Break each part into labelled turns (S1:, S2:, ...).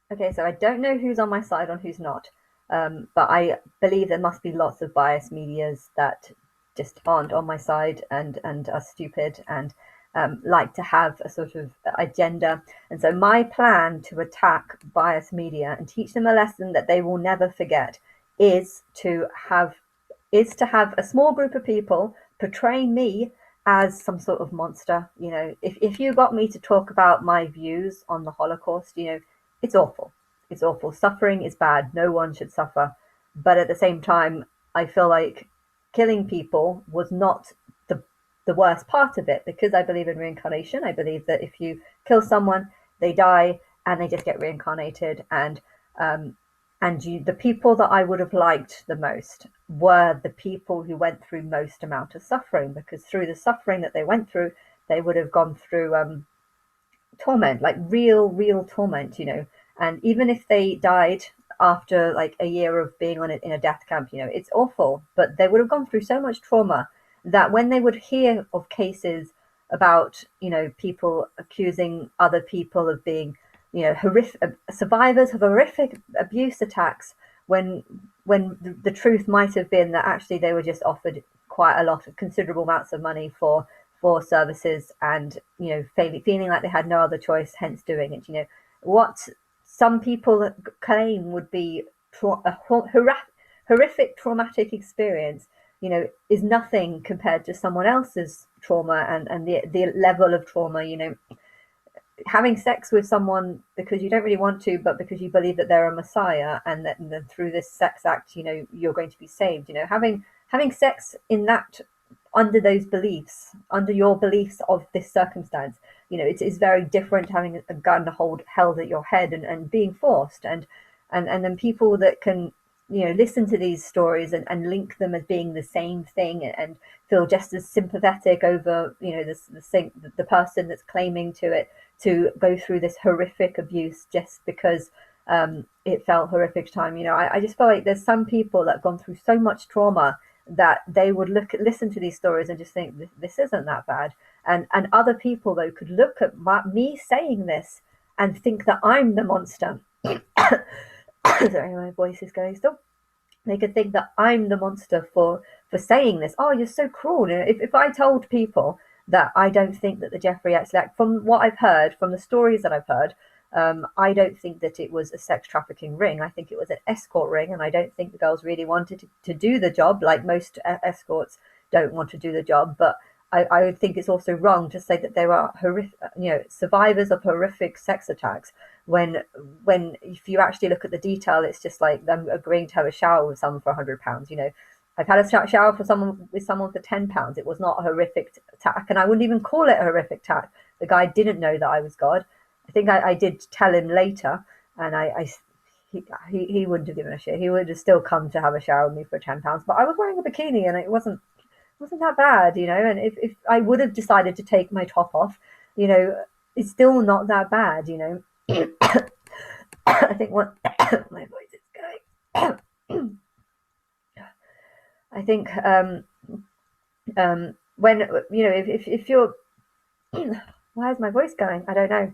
S1: Okay, so I don't know who's on my side and who's not, but I believe there must be lots of biased medias that just aren't on my side and are stupid and like to have a sort of agenda. And so my plan to attack biased media and teach them a lesson that they will never forget is to have a small group of people portray me as some sort of monster. You know, if you got me to talk about my views on the Holocaust, you know, it's awful. It's awful. Suffering is bad. No one should suffer. But at the same time, I feel like killing people was not the the worst part of it, because I believe in reincarnation. I believe that if you kill someone, they die and they just get reincarnated. Um, the people that I would have liked the most were the people who went through most amount of suffering, because through the suffering that they went through, they would have gone through torment, like real torment, you know. And even if they died after like a year of being in a death camp, you know, it's awful, but they would have gone through so much trauma that when they would hear of cases about, you know, people accusing other people of being, you know, horrific survivors of horrific abuse attacks, when the truth might have been that actually they were just offered quite a lot of considerable amounts of money for services, and you know, feeling like they had no other choice, hence doing it. You know, what some people claim would be a horrific traumatic experience, you know, is nothing compared to someone else's trauma, and the level of trauma. You know, having sex with someone because you don't really want to, but because you believe that they're a messiah, and then through this sex act, you know, you're going to be saved. You know, having sex in that, under those beliefs, under your beliefs of this circumstance, you know, it's very different having a gun held at your head and being forced, and then people that can, you know, listen to these stories and link them as being the same thing and feel just as sympathetic over, you know, the person that's claiming to go through this horrific abuse just because it felt horrific time. You know, I just feel like there's some people that have gone through so much trauma that they would listen to these stories and just think this isn't that bad, and other people though could look at me saying this and think that I'm the monster. Sorry, my voice is going still. They could think that I'm the monster for saying this. Oh, you're so cruel. You know, if I told people that I don't think that the Jeffrey Epstein Act, from what I've heard, from the stories that I've heard, I don't think that it was a sex trafficking ring. I think it was an escort ring, and I don't think the girls really wanted to do the job, like most escorts don't want to do the job. But I would think it's also wrong to say that they were horrific, you know, survivors of horrific sex attacks, when if you actually look at the detail, it's just like them agreeing to have a shower with someone for £100. You know, I've had a shower for someone for £10. It was not a horrific attack, and I wouldn't even call it a horrific attack. The guy didn't know that I was God. I think I did tell him later, and he wouldn't have given a shit. He would have still come to have a shower with me for £10. But I was wearing a bikini, and it wasn't that bad, you know. And if I would have decided to take my top off, you know, it's still not that bad, you know. I think what my voice is going. I think when, you know, if you're why is my voice going? I don't know.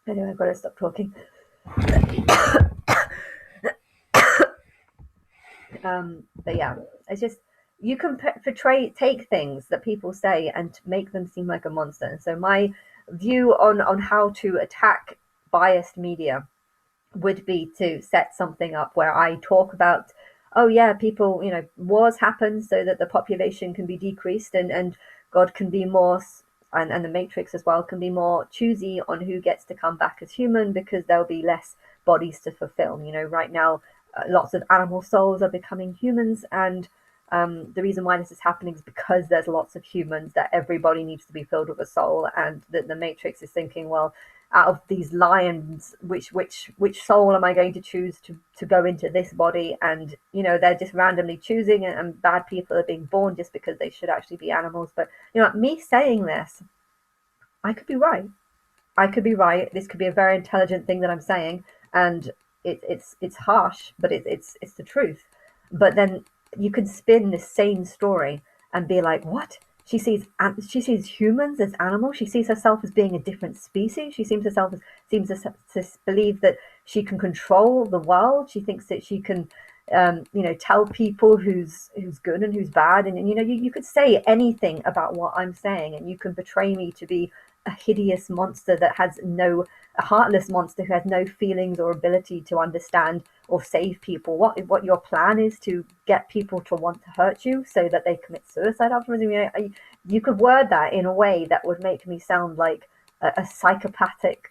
S1: Anyway, I've got to stop talking. But yeah, it's just, you can take things that people say and make them seem like a monster. And so my view on how to attack biased media would be to set something up where I talk about, oh yeah, people, you know, wars happen so that the population can be decreased, and God can be more, and the Matrix as well can be more choosy on who gets to come back as human, because there'll be less bodies to fulfill. You know, right now, lots of animal souls are becoming humans, and the reason why this is happening is because there's lots of humans, that everybody needs to be filled with a soul, and the Matrix is thinking, well, out of these lions, which soul am I going to choose to go into this body? And you know, they're just randomly choosing, and bad people are being born just because they should actually be animals. But you know, me saying this, I could be right. I could be right. This could be a very intelligent thing that I'm saying, and it's harsh, but it's the truth. But then you could spin the same story and be like, what? she sees humans as animals. She sees herself as being a different species. She seems to believe that she can control the world. She thinks that she can, tell people who's good and who's bad. And you could say anything about what I'm saying, and you can betray me to be a hideous monster that has no a heartless monster who has no feelings or ability to understand or save people. What your plan is to get people to want to hurt you so that they commit suicide afterwards. You could word that in a way that would make me sound like a psychopathic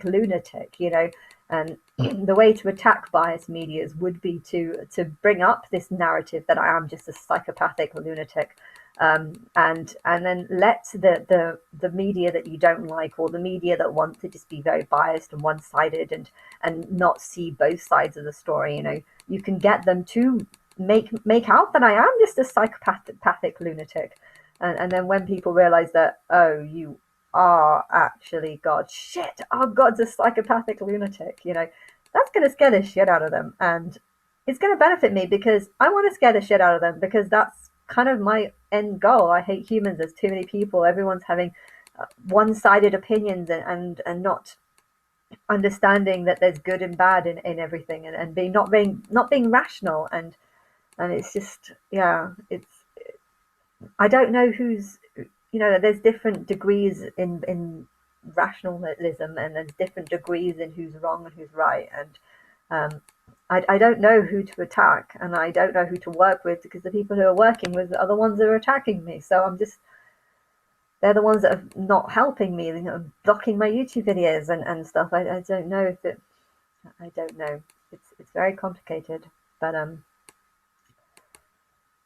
S1: lunatic, And the way to attack biased medias would be to bring up this narrative that I am just a psychopathic lunatic, and then let the media that you don't like, or the media that want to just be very biased and one-sided and not see both sides of the story, you can get them to make out that I am just a psychopathic lunatic, and then when people realize that, oh, you are actually God, shit, oh, God's a psychopathic lunatic, that's going to scare the shit out of them, and it's going to benefit me because I want to scare the shit out of them, because that's kind of my end goal. I hate humans. There's too many people. Everyone's having one-sided opinions, and not understanding that there's good and bad in everything, and being not being rational, and it's just, yeah, it's, I don't know who's, there's different degrees in rationalism, and there's different degrees in who's wrong and who's right, and I don't know who to attack, and I don't know who to work with, because the people who are working with are the ones that are attacking me. So they're the ones that are not helping me, blocking my YouTube videos and stuff. I don't know if it, I don't know. It's very complicated, but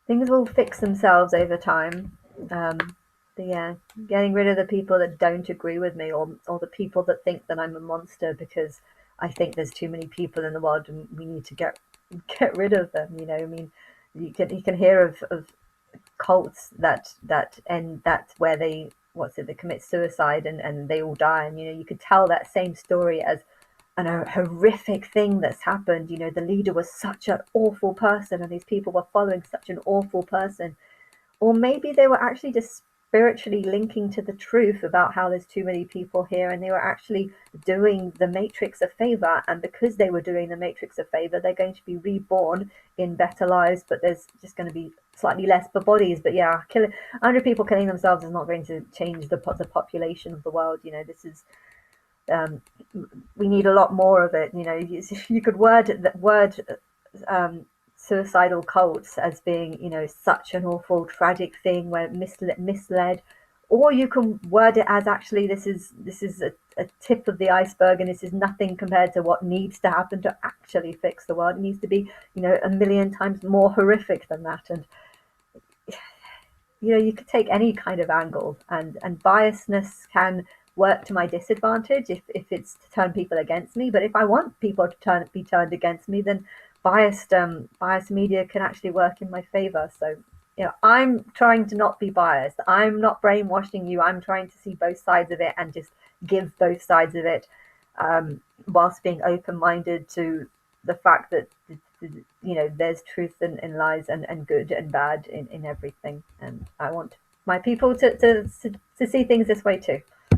S1: things will fix themselves over time. But yeah, getting rid of the people that don't agree with me, or the people that think that I'm a monster because I think there's too many people in the world and we need to get rid of them. I mean, you can hear of cults that end, that's where they they commit suicide, and they all die, and you could tell that same story as a horrific thing that's happened. The leader was such an awful person, and these people were following such an awful person, or maybe they were actually just spiritually linking to the truth about how there's too many people here, and they were actually doing the Matrix a favor, and because they were doing the Matrix a favor, they're going to be reborn in better lives, but there's just going to be slightly less bodies. But yeah, 100 people killing themselves is not going to change the population of the world. This is, we need a lot more of it. You could word suicidal cults as being, such an awful, tragic thing where misled, or you can word it as, actually, this is a tip of the iceberg, and this is nothing compared to what needs to happen to actually fix the world. It needs to be, a million times more horrific than that. And you could take any kind of angle, and biasness can work to my disadvantage if it's to turn people against me. But if I want people to be turned against me, then biased media can actually work in my favor. So I'm trying to not be biased. I'm not brainwashing you. I'm trying to see both sides of it and just give both sides of it, whilst being open-minded to the fact that there's truth in lies, and good and bad in everything. And I want my people to see things this way too.